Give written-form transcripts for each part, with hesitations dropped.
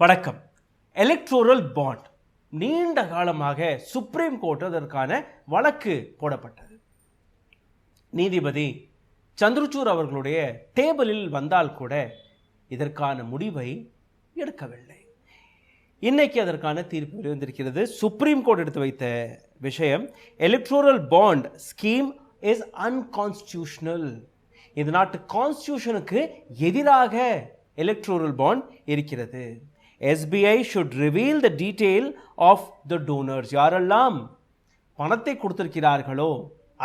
வணக்கம். Electoral bond நீண்ட காலமாக சுப்ரீம் கோர்ட் அதற்கான வழக்கு போடப்பட்டது. நீதிபதி சந்திரசூட் அவர்களுடைய டேபிளில் வந்தால் கூட இதற்கான முடிவை எடுக்கவில்லை. இன்னைக்கு அதற்கான தீர்ப்பு வெளிவந்திருக்கிறது. சுப்ரீம் கோர்ட் எடுத்து வைத்த விஷயம், electoral bond scheme is unconstitutional. இந்த நாட்டு கான்ஸ்டிடியூஷனுக்கு எதிராக எலக்ட்ரோரல் பாண்ட் இருக்கிறது. SBI should reveal the detail of the donors. யாரெல்லாம் பணத்தை கொடுத்திருக்கிறார்களோ,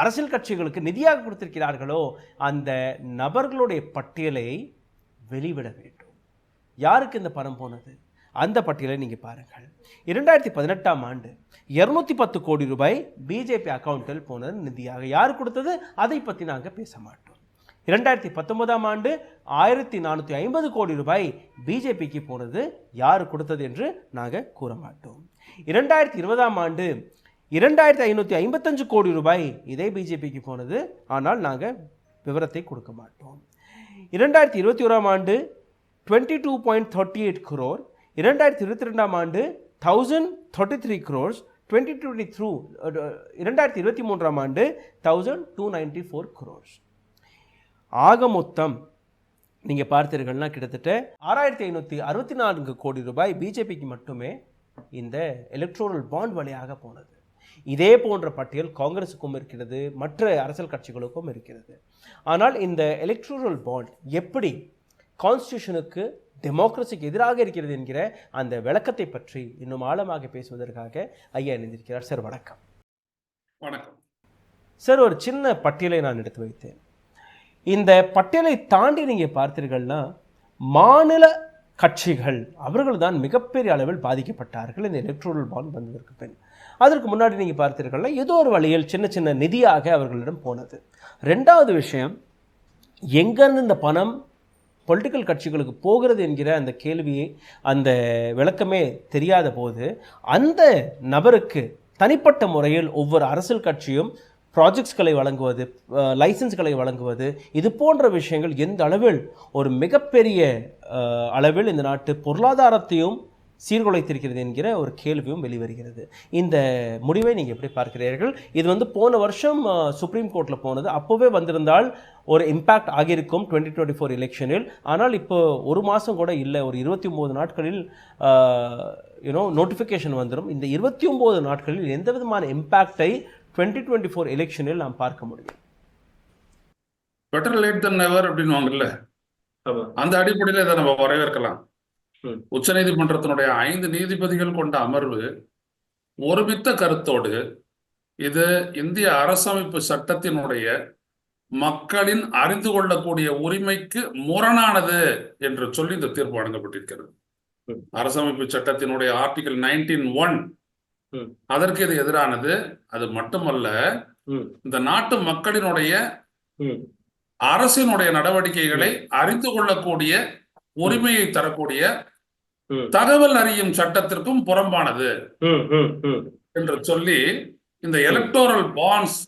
அரசியல் கட்சிகளுக்கு நிதியாக கொடுத்திருக்கிறார்களோ, அந்த நபர்களுடைய பட்டியலை வெளிவிட வேண்டும். யாருக்கு இந்த பணம் போனது, அந்த பட்டியலை நீங்கள் பாருங்கள். 2018ஆம் ஆண்டு 210 கோடி ரூபாய் பிஜேபி அக்கௌண்ட்டில் போனது நிதியாக. யார் கொடுத்தது அதை பற்றி நாங்கள் பேச மாட்டோம். 2019ஆம் ஆண்டு 1450 கோடி ரூபாய் பிஜேபிக்கு போனது. யார் கொடுத்தது என்று நாங்கள் கூற மாட்டோம். 2020ஆம் ஆண்டு 2555 கோடி ரூபாய் இதே பிஜேபிக்கு போனது. ஆனால் நாங்கள் விவரத்தை கொடுக்க மாட்டோம். 2021ஆம் ஆண்டு 22.38 crore, 2022ஆம் ஆண்டு 1033 crores, 2023ஆம் ஆண்டு 1294 crores. ஆக மொத்தம் நீங்கள் பார்த்தீர்கள்னா கிட்டத்தட்ட 6564 கோடி ரூபாய் பிஜேபிக்கு மட்டுமே இந்த எலக்ட்ரோரல் பாண்ட் வழியாக போனது. இதே போன்ற பட்டியல் காங்கிரஸுக்கும் இருக்கிறது, மற்ற அரசியல் கட்சிகளுக்கும் இருக்கிறது. ஆனால் இந்த எலக்ட்ரோரல் பாண்ட் எப்படி கான்ஸ்டிடியூஷனுக்கு, டெமோக்ரஸிக்கு எதிராக இருக்கிறது என்கிற அந்த விளக்கத்தை பற்றி இன்னும் ஆழமாக பேசுவதற்காக ஐயா இணைந்திருக்கிறார். சார் வணக்கம். வணக்கம் சார், ஒரு சின்ன பட்டியலை நான் எடுத்து வைத்தேன். இந்த பட்டியலை தாண்டி நீங்கள் பார்த்தீர்கள்னா மாநில கட்சிகள் அவர்கள் தான் மிகப்பெரிய அளவில் பாதிக்கப்பட்டார்கள் இந்த எலக்ட்ரோரல் பாண்ட் வந்ததற்கு பின். அதற்கு முன்னாடி நீங்கள் பார்த்தீர்கள்னா ஏதோ ஒரு வழியில் சின்ன சின்ன நிதியாக அவர்களிடம் போனது. ரெண்டாவது விஷயம், எங்கேருந்து இந்த பணம் பொலிட்டிக்கல் கட்சிகளுக்கு போகிறது என்கிற அந்த கேள்வியை, அந்த விளக்கமே தெரியாத போது அந்த நபருக்கு தனிப்பட்ட முறையில் ஒவ்வொரு அரசியல் கட்சியும் ப்ராஜெக்ட்ஸ்களை வழங்குவது, லைசன்ஸ்களை வழங்குவது, இது போன்ற விஷயங்கள் எந்த அளவில் ஒரு மிகப்பெரிய அளவில் இந்த நாட்டு பொருளாதாரத்தையும் சீர்குலைத்திருக்கிறது என்கிற ஒரு கேள்வியும் வெளிவருகிறது. இந்த முடிவை நீங்கள் எப்படி பார்க்கிறீர்கள்? இது போன வருஷம் சுப்ரீம் கோர்ட்டில் போனது. அப்போவே வந்திருந்தால் ஒரு இம்பேக்ட் ஆகியிருக்கும் 2024 எலெக்ஷனில். ஆனால் இப்போ ஒரு மாதம் கூட இல்லை, ஒரு 29 நாட்களில் நோட்டிஃபிகேஷன் வந்துடும். இந்த 29 நாட்களில் எந்த விதமான இம்பேக்டை 2024 எலெக்ஷனில் நாம் பார்க்க முடியும்? பெட்டர் லேட் தென் நெவர் அப்படின்னுவாங்கல்ல, அந்த அடிப்படையில் இதை நம்ம வரவேற்கலாம். உச்ச நீதிமன்றத்தினுடைய 5 நீதிபதிகள் கொண்ட அமர்வு ஒருமித்த கருத்தோடு இது இந்திய அரசமைப்பு சட்டத்தினுடைய மக்களின் அறிந்து கொள்ளக்கூடிய உரிமைக்கு முரணானது என்று சொல்லி இந்த தீர்ப்பு வழங்கப்பட்டிருக்கிறது. அரசமைப்பு சட்டத்தினுடைய ஆர்டிகல் 19(1) அதற்கு இது எதிரானது. அது மட்டுமல்ல, இந்த நாட்டு மக்களினுடைய அரசினுடைய நடவடிக்கைகளை அறிந்து கொள்ளக்கூடிய உரிமையை தரக்கூடிய தகவல் அறியும் சட்டத்திற்கும் புறம்பானது என்று சொல்லி இந்த எலக்டோரல் பாண்ட்ஸ்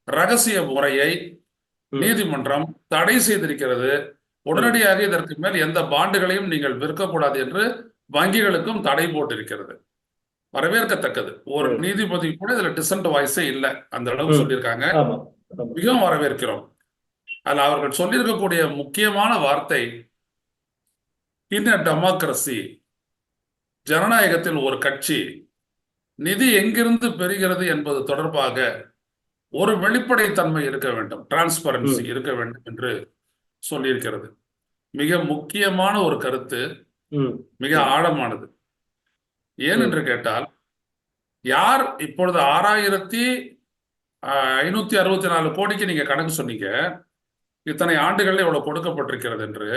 ரகசிய முறையை நீதிமன்றம் தடை செய்திருக்கிறது. உடனடியாக இதற்கு மேல் எந்த பாண்டுகளையும் நீங்கள் விற்கக்கூடாது என்று வங்கிகளுக்கும் தடை போட்டிருக்கிறது. வரவேற்கத்தக்கது. ஒரு நீதிபதி கூட இதுல டிசன்ட் வாய்ஸே இல்லை, அந்த அளவுக்கு சொல்லியிருக்காங்க. மிகவும் வரவேற்கிறோம். அதில் அவர்கள் சொல்லியிருக்கக்கூடிய முக்கியமான வார்த்தை, இன் எ டெமோக்ரசி, ஜனநாயகத்தில் ஒரு கட்சி நிதி எங்கிருந்து பெறுகிறது என்பது தொடர்பாக ஒரு வெளிப்படைத்தன்மை இருக்க வேண்டும், டிரான்ஸ்பரன்சி இருக்க வேண்டும் என்று சொல்லியிருக்கிறது. மிக முக்கியமான ஒரு கருத்து, மிக ஆழமானது. ஏன் என்று கேட்டால், யார் இப்பொழுது 6564 கோடிக்கு நீங்க கணக்கு சொன்னீங்க, இத்தனை ஆண்டுகளில் இவ்வளவு கொடுக்கப்பட்டிருக்கிறது என்று,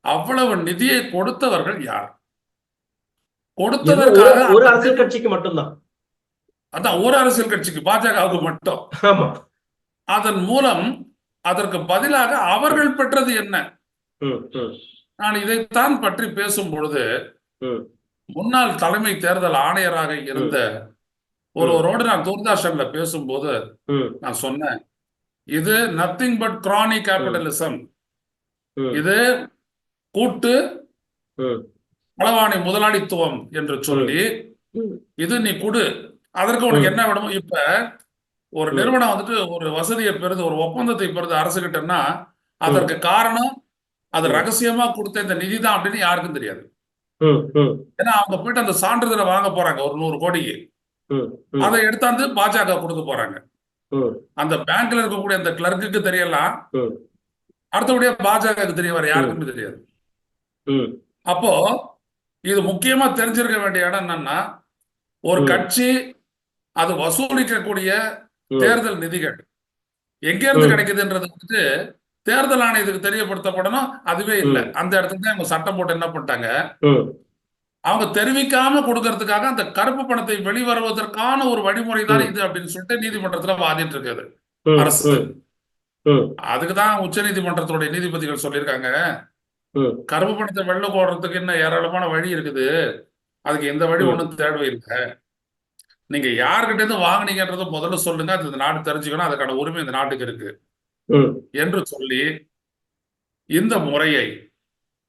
அவ்வளவு நிதியை கொடுத்தவர்கள் யார்? கொடுத்ததற்காக ஒரு அரசியல் கட்சிக்கு மட்டும்தான். அதான் ஒரு அரசியல் கட்சிக்கு, பாஜகவுக்கு மட்டும். அதன் மூலம் அதற்கு பதிலாக அவர்கள் பெற்றது என்ன? நான் இதைத்தான் பற்றி பேசும் பொழுது முன்னாள் தலைமை தேர்தல் ஆணையராக இருந்த ஒருவரோடு நான் தூர்தர்ஷன்ல பேசும்போது நான் சொன்னேன், இது நத்திங் பட் கிரானிக் கேபிட்டலிசம். இது கூட்டு களவாணி முதலாளித்துவம் என்று சொல்லி இது நீ கொடு, அதற்கு உனக்கு என்ன வேணுமோ. இப்ப ஒரு நிறுவனம் வந்துட்டு ஒரு வசதியை பெறுது, ஒரு ஒப்பந்தத்தை பெறுது அரசுகிட்டன்னா அதற்கு காரணம் அது ரகசியமா கொடுத்த இந்த நிதி தான் அப்படின்னு யாருக்கும் தெரியாது. ஏன்னா அவங்க போயிட்டு அந்த சான்றிதழை வாங்க போறாங்க ஒரு 100 கோடிக்கு, அதை எடுத்தாந்து பாஜக கொடுக்க போறாங்க. அந்த பேங்க்ல இருக்கக்கூடிய அந்த கிளர்க்குக்கு தெரியலாம், அடுத்தபடியா பாஜகவுக்கு தெரிய வர யாருக்குமே தெரியாது. அப்போ இது முக்கியமா தெரிஞ்சிருக்க வேண்டிய இடம் என்னன்னா, ஒரு கட்சி அது வசூலிக்கக்கூடிய தேர்தல் நிதிகள் எங்க இருந்து கிடைக்குதுன்றது வந்துட்டு தேர்தல் ஆணையத்துக்கு தெரியப்படுத்தப்படணும். அதுவே இல்லை. அந்த இடத்துல தான் அவங்க சட்டம் போட்டு என்ன பண்ணிட்டாங்க, அவங்க தெரிவிக்காம கொடுக்கறதுக்காக அந்த கருப்பு பணத்தை வெளிவருவதற்கான ஒரு வழிமுறை தான் இது அப்படின்னு சொல்லிட்டு நீதிமன்றத்துல வாதிட்டு இருக்குது அரசு. அதுக்குதான் உச்ச நீதிமன்றத்துடைய நீதிபதிகள் சொல்லியிருக்காங்க, கருப்பு பணத்தை வெள்ள போடுறதுக்கு இன்னும் ஏராளமான வழி இருக்குது, அதுக்கு எந்த வழி ஒன்றும் தேவையில்லை, நீங்க யார்கிட்ட இருந்து வாங்கினீங்கன்றத முதல்ல சொல்லுங்க, அது இந்த நாடு தெரிஞ்சுக்கணும், அதுக்கான உரிமை இந்த நாட்டுக்கு இருக்கு என்று சொல்லி இந்த முறையை,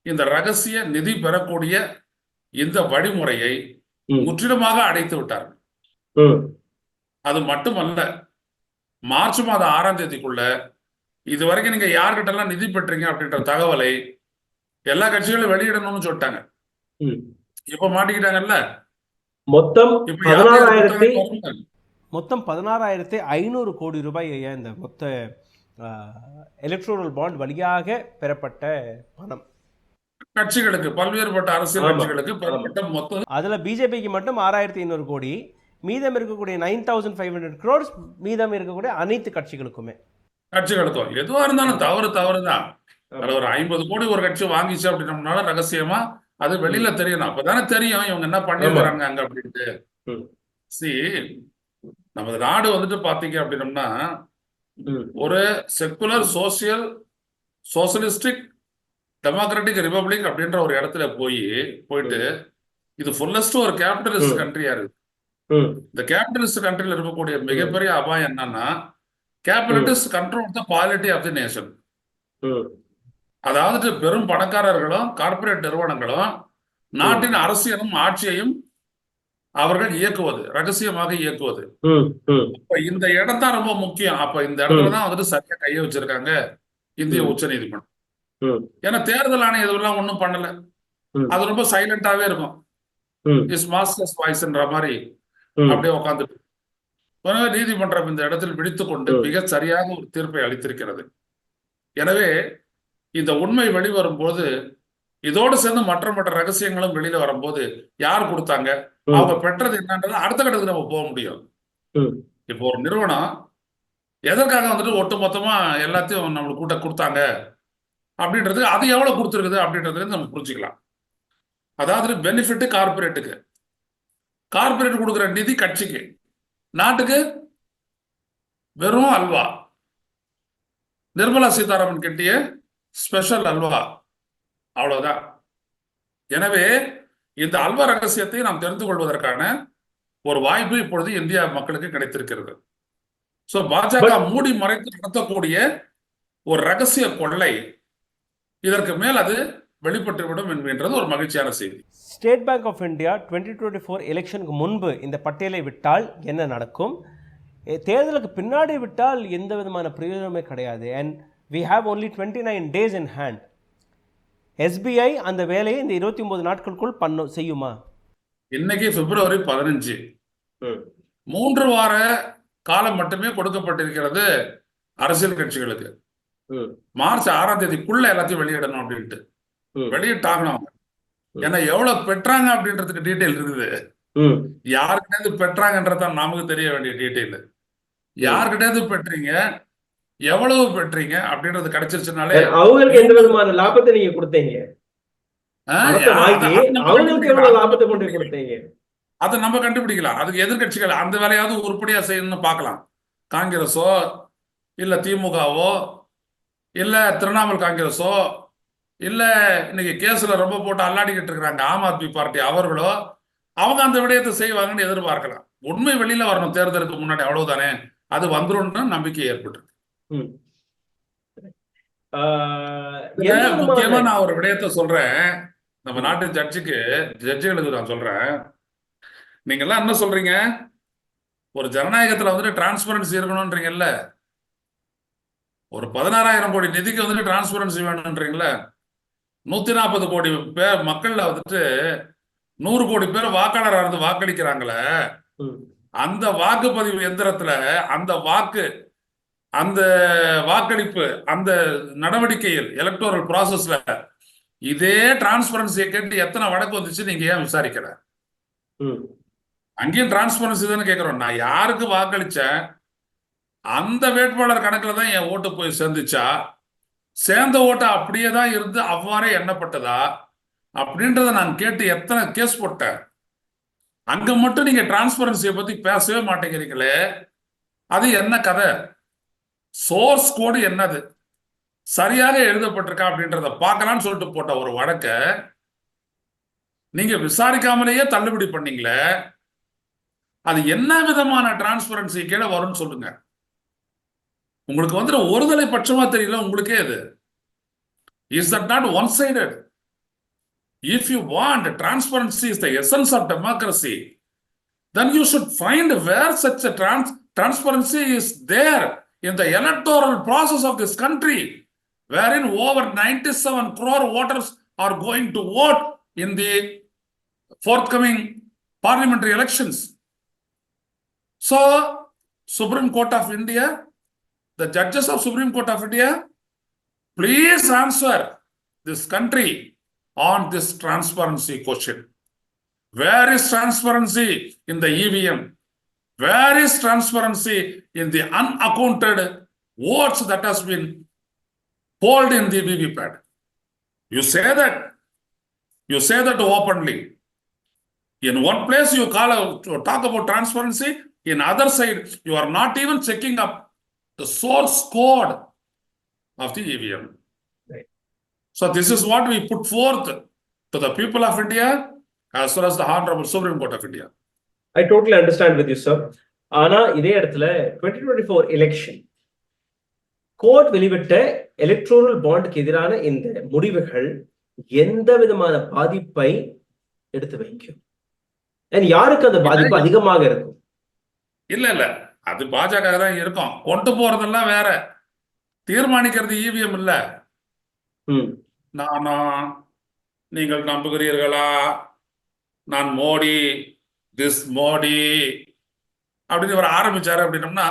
இந்த ரகசிய நிதி பெறக்கூடிய இந்த வழிமுறையை முற்றிலுமாக அடைத்து விட்டார்கள். அது மட்டுமல்ல, மார்ச் மாதம் 6ஆம் தேதிக்குள்ள இதுவரைக்கும் நீங்க யார்கிட்ட எல்லாம் நிதி பெற்றீங்க அப்படின்ற தகவலை எல்லா கட்சிகளும் வெளியிடணும்னு சொல்லிட்டாங்க. இப்ப மாட்டிக்கிட்டாங்கல்ல. மொத்தம் 16,500 கோடி ரூபாய் இந்த மொத்த எலக்ட்ரோரல் பாண்ட் வழியாக பெறப்பட்ட பணம் கட்சிகளுக்கு, பல்வேறுபட்ட அரசியல் கட்சிகளுக்கு பெறப்பட்ட மொத்தம். அதுல பிஜேபிக்கு மட்டும் 6,500 கோடி, மீதம் இருக்கக்கூடிய 9,500 crores மீதம் இருக்கக்கூடிய அனைத்து கட்சிகளுக்கும் எதுவா இருந்தாலும் தவறுதான். அதுல ஒரு 50 கோடி ஒரு கட்சி வாங்கிச்சு அப்படின்னோம்னால ரகசியமா அது வெளியில தெரியணும். அப்பதானே தெரியும் இவங்க என்ன பண்ணிருக்காங்க அங்க அப்படின்ட்டு. நமது நாடு வந்துட்டு பாத்தீங்க அப்படின்னம்னா ஒரு செக்குலர் சோசியலிஸ்டிக் டெமோக்ராட்டிக் ரிபப்ளிக் அப்படின்ற ஒரு இடத்துல போயிட்டு இது ஃபுல்லஸ்ட் ஒரு கேபிட்டலிஸ்ட் கண்ட்ரியா இருக்கு. இந்த கேபிட்டலிஸ்ட் கண்ட்ரில இருக்கக்கூடிய மிகப்பெரிய அபாயம் என்னன்னா, capitalist control the quality of the nation. அதாவது பெரும் பணக்காரர்களும் கார்பரேட் நிறுவனங்களும் நாட்டின் அரசியலும் ஆட்சியையும் அவர்கள் இயக்குவது, ரகசியமாக இயக்குவது. இந்த இடம் தான் ரொம்ப முக்கியம். அப்ப இந்த இடத்துலதான் வந்துட்டு சரியா கைய வச்சிருக்காங்க இந்திய உச்ச நீதிமன்றம். ஏன்னா தேர்தல் ஆணையம் இதெல்லாம் ஒண்ணும் பண்ணல, அது ரொம்ப சைலண்டாவே இருக்கும். இஸ் மாஸ்டர்ஸ் வாய்ஸ்ன்ற மாதிரி அப்படியே உட்காந்துட்டு நீதிமன்றம் இந்த இடத்தில் விழித்துக் கொண்டு மிக சரியாக ஒரு தீர்ப்பை அளித்திருக்கிறது. எனவே இந்த உண்மை வெளிவரும் போது, இதோடு சேர்ந்து மற்ற ரகசியங்களும் வெளியில வரும்போது, யார் கொடுத்தாங்க, அவங்க பெற்றது என்னன்றது அடுத்த கட்டத்துக்கு நம்ம போக முடியும். இப்போ ஒரு நிறுவனம் எதற்காக வந்துட்டு ஒட்டு மொத்தமா எல்லாத்தையும் நம்மளுக்கு கொடுத்தாங்க அப்படின்றது, அது எவ்வளவு கொடுத்துருக்குது அப்படின்றது நம்ம புரிஞ்சுக்கலாம். அதாவது பெனிஃபிட் கார்பரேட்டுக்கு, கார்பரேட் கொடுக்குற நிதி கட்சிக்கு, நாட்டுக்கு வெறும் அல்வா. நிர்மலா சீதாராமன் கிட்டிய ஸ்பெஷல் அல்வா, அவ்வளவுதான். எனவே இந்த அல்வா ரகசியத்தை நாம் தெரிந்து கொள்வதற்கான ஒரு வாய்ப்பு இப்பொழுது இந்தியா மக்களுக்கு கிடைத்திருக்கிறது. சோ பாஜக மூடி மறைத்து நடத்தக்கூடிய ஒரு ரகசிய கொள்ளை, இதற்கு மேல் அது வெளிப்பட்டுவிடும் என்கின்றது ஒரு மகிழ்ச்சியான செய்தி. ஸ்டேட் பேங்க் ஆஃப் இந்தியா 2024 எலெக்ஷனுக்கு முன்பு இந்த பட்டியலை விட்டால் என்ன நடக்கும், தேர்தலுக்கு பின்னாடி விட்டால் எந்த விதமான பிரயோஜனமே கிடையாது. And we have only 29 days in hand. SBI அந்த வேலையை இந்த 29 நாட்களுக்குள் செய்யுமா? இன்னைக்கு பிப்ரவரி 15, 3 வார காலம் மட்டுமே கொடுக்கப்பட்டிருக்கிறது அரசியல் கட்சிகளுக்கு. மார்ச் 6ஆம் தேதிக்குள்ள எல்லாத்தையும் வெளியிடணும் அப்படின்ட்டு வெளியிட்டாகணும். ஏன்னா எவ்வளவு பெற்றாங்க அப்படின்றதுக்கு டீட்டெயில் இருக்குது. யாருக்கிட்ட இருந்து பெற்றாங்கன்றதான் நமக்கு தெரிய வேண்டிய டீட்டெயில். யாருக்கிட்ட இருந்து பெற்றீங்க, எவ்வளவு பெற்றீங்க அப்படின்றது கிடைச்சிருச்சுனாலே அவங்களுக்கு எந்த விதமான லாபத்தை நீங்க கொடுத்தீங்க, அவங்களுக்கு எவ்வளவு லாபத்தை கொண்டு கொடுத்தீங்க, அதை நம்ம கண்டுபிடிக்கலாம். அதுக்கு எதிர்கட்சிகள் அந்த வேலையாவது உருப்படியா செய்யணும்னு பார்க்கலாம். காங்கிரஸோ இல்ல திமுகவோ இல்ல திரிணாமுல் காங்கிரஸோ இல்ல இன்னைக்கு கேஸ்ல ரொம்ப போட்டு அல்லாடிக்கிட்டு இருக்கிறாங்க ஆம் ஆத்மி பார்ட்டி அவர்களோ, அவங்க அந்த விடயத்தை செய்வாங்கன்னு எதிர்பார்க்கலாம். உண்மை வெளியில வரணும் தேர்தலுக்கு முன்னாடி, அவ்வளவுதானே. அது வந்துரும்னு நம்பிக்கை ஏற்பட்டு. முக்கியமா நான் ஒரு விடயத்தை சொல்றேன். நம்ம நாட்டு ஜட்ஜுகளுக்கு நான் சொல்றேன், நீங்க எல்லாம் என்ன சொல்றீங்க, ஒரு ஜனநாயகத்துல வந்துட்டு டிரான்ஸ்பரன்சி இருக்கணும்ன்றீங்கல்ல, ஒரு 16,000 கோடி நிதிக்கு வந்துட்டு டிரான்ஸ்பரன்சி வேணும்ன்றீங்களா? 140 கோடி பேர் மக்கள்ல வந்துட்டு 100 கோடி பேர் வாக்காளராக இருந்து வாக்களிக்கிறாங்களே, அந்த வாக்குப்பதிவு எந்திரத்துல அந்த வாக்களிப்பு அந்த நடவடிக்கையில் எலக்டோரல் ப்ராசஸ்ல இதே டிரான்ஸ்பரன்சியை கேட்டு எத்தனை வழக்கு வந்துச்சு நீங்க ஏன் விசாரிக்கல? அங்கேயும் டிரான்ஸ்பரன்சி தானே கேட்கிறோம். நான் யாருக்கு வாக்களிச்சேன் அந்த வேட்பாளர் கணக்குல தான் என் ஓட்டு போய் சேர்ந்துச்சா, சேர்ந்த ஓட்டு அப்படியே தான் இருந்து அவ்வாறே எண்ணப்பட்டதா அப்படின்றத நான் கேட்டு எத்தனை கேஸ் போட்டேன். அங்க மட்டும் நீங்க டிரான்ஸ்பரன்சியை பத்தி பேசவே மாட்டேங்கிறீங்களே, அது என்ன கதை? சோர்ஸ் கோடு என்னது, சரியாக எழுதப்பட்டிருக்கா அப்படின்றத பார்க்கலாம்னு சொல்லிட்டு போட்ட ஒரு வழக்க நீங்க விசாரிக்காமலேயே தள்ளுபடி பண்ணீங்களே, அது என்ன விதமான டிரான்ஸ்பரன்சி கீழே வரும்னு சொல்லுங்க. உங்களுக்கு வந்துட்டு ஒருதலை பட்சமா தெரியல உங்களுக்கே. இது is that not one sided? If you want transparency is the essence of democracy, then you should find where such a transparency is there in the electoral process of this country, wherein over 97 crore voters are going to vote in the forthcoming parliamentary elections. So, Supreme Court of India, the judges of Supreme Court of India, please answer this country on this transparency question. Where is transparency in the EVM? Where is transparency in the unaccounted votes that has been polled in the VVPAT? You say that openly. In one place you talk about transparency, in other side you are not even checking up the source code of the EVM. Right. So this is what we put forth to the people of India as well as the Honorable Supreme Court of India. I totally understand with you, sir. ஆனா இதே இடத்துல 2024 election court வெளிவிட்ட electoral பாண்டுக்கு எதிரான இந்த முடிவுகள் எந்த விதமான பாதிப்பை எடுத்து வைக்கும்? யாருக்கு அந்த பாதிப்பு அதிகமாக இருக்கும்? இல்ல அது பாஜக தான் இருக்கும். கொண்டு போறதெல்லாம் வேற, தீர்மானிக்கிறது இவிஎம் இல்ல. நானா நீங்கள் நம்புகிறீர்களா, நான் மோடி அப்படின்னு இவர் ஆரம்பிச்சாரு அப்படின்னம்னா,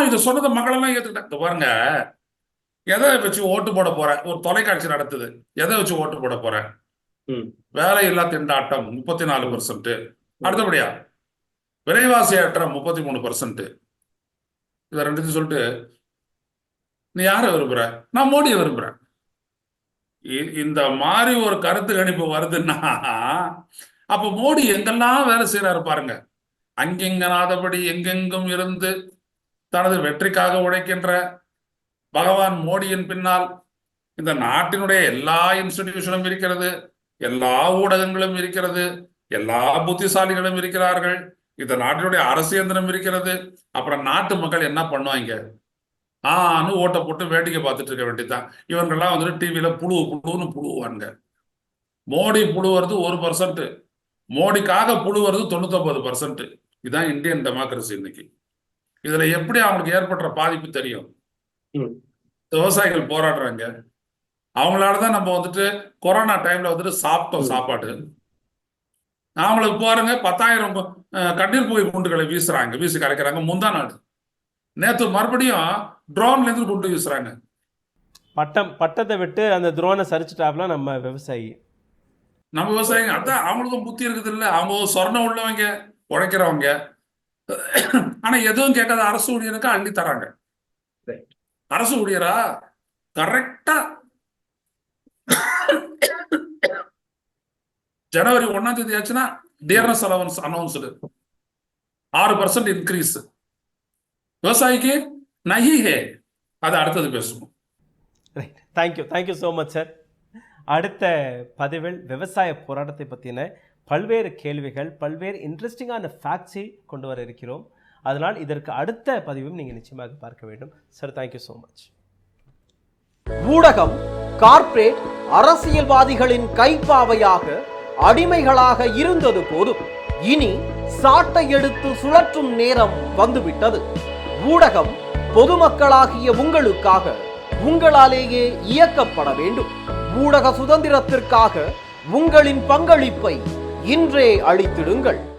இதை சொன்னதை மக்கள் எல்லாம் ஏத்துக்கிட்டாங்க. பாருங்க, எதை வச்சு ஓட்டு போட போற? ஒரு தொலைக்காட்சி நடத்துது, எதை வச்சு ஓட்டு போட போற? வேலையில்லா திண்டாட்டம் 34%, அடுத்தபடியா விலைவாசி ஏற்றம் 33%. இதை ரெண்டுத்தையும் சொல்லிட்டு நீ யாரை விரும்புற? நான் மோடியை விரும்புறேன். இந்த மாதிரி ஒரு கருத்து கணிப்பு வருதுன்னா அப்ப மோடி எங்கெல்லாம் வேலை செய்யறாரு பாருங்க. அங்கெங்கனாதபடி எங்கெங்கும் இருந்து தனது வெற்றிக்காக உழைக்கின்ற பகவான் மோடியின் பின்னால் இந்த நாட்டினுடைய எல்லா இன்ஸ்டிடியூஷனும் இருக்கிறது, எல்லா ஊடகங்களும் இருக்கிறது, எல்லா புத்திசாலிகளும் இருக்கிறார்கள், இந்த நாட்டினுடைய அரசியந்திரம் இருக்கிறது. அப்புறம் நாட்டு மக்கள் என்ன பண்ணுவாங்க? ஓட்டை போட்டு வேடிக்கை பார்த்துட்டு இருக்க வேண்டியதுதான். இவங்கெல்லாம் வந்துட்டு டிவியில புழுன்னு புழுவாங்க. மோடி புழுவுறது 1%, மோடிக்காக புழுவுறது 99%. இதுதான் இந்தியன் டெமோக்ரஸி இன்னைக்கு. இதுல எப்படி அவங்களுக்கு ஏற்படுற பாதிப்பு தெரியும்? விவசாயிகள் போராடுறாங்க, அவங்களாலதான் நம்ம வந்துட்டு கொரோனா டைம்ல வந்துட்டு சாப்பிட்டோம் சாப்பாடு. அவங்களுக்கு பாருங்க 10,000 கண்ணீர் புகை குண்டுகளை வீசி கரைக்கிறாங்க. முந்தா நாடு நேற்று மறுபடியும் ட்ரோன்ல இருந்து குண்டு வீசுறாங்க. பட்டத்தை விட்டு அந்த ட்ரோனை சரிச்சுட்டாப்ல நம்ம விவசாயி. அதான் அவங்களுக்கும் புத்தி இருக்குது இல்ல. அவங்க சொர்ணம் உள்ளவங்க, உழைக்கிறவங்க. ஆனா எதுவும் கேட்காத அரசு ஊழியனுக்கு அள்ளி தராங்க. அரசு ஊழியரா கரெக்டா ஜனவரி 1ஆம் தேதி ஆச்சுன்னா டியர்னஸ் அலவன்ஸ் அனௌன்ஸ்டு 6% இன்க்ரீஸ். விவசாயிக்கு நஹி ஹே. அது அடுத்தது பேசுவோம். Thank you so much sir. அடுத்த பதிவில் விவசாய போராட்டத்தை பற்றின பல்வேறு கேள்விகள், பல்வேறு இன்ட்ரெஸ்டிங்கான ஃபேக்ட்ஸை கொண்டு வர இருக்கிறோம். அதனால் இதற்கு அடுத்த பதிவும் நீங்கள் நிச்சயமாக பார்க்க வேண்டும் சார். Thank you so much. ஊடகம் கார்ப்பரேட் அரசியல்வாதிகளின் கைப்பாவையாக அடிமைகளாக இருந்தது போதும். இனி சாட்டை எடுத்து சுழற்றும் நேரம் வந்துவிட்டது. ஊடகம் பொதுமக்களாகிய உங்களுக்காக உங்களாலேயே இயக்கப்பட வேண்டும். ஊடக சுதந்திரத்திற்காக உங்களின் பங்களிப்பை இன்றே அளித்திடுங்கள்.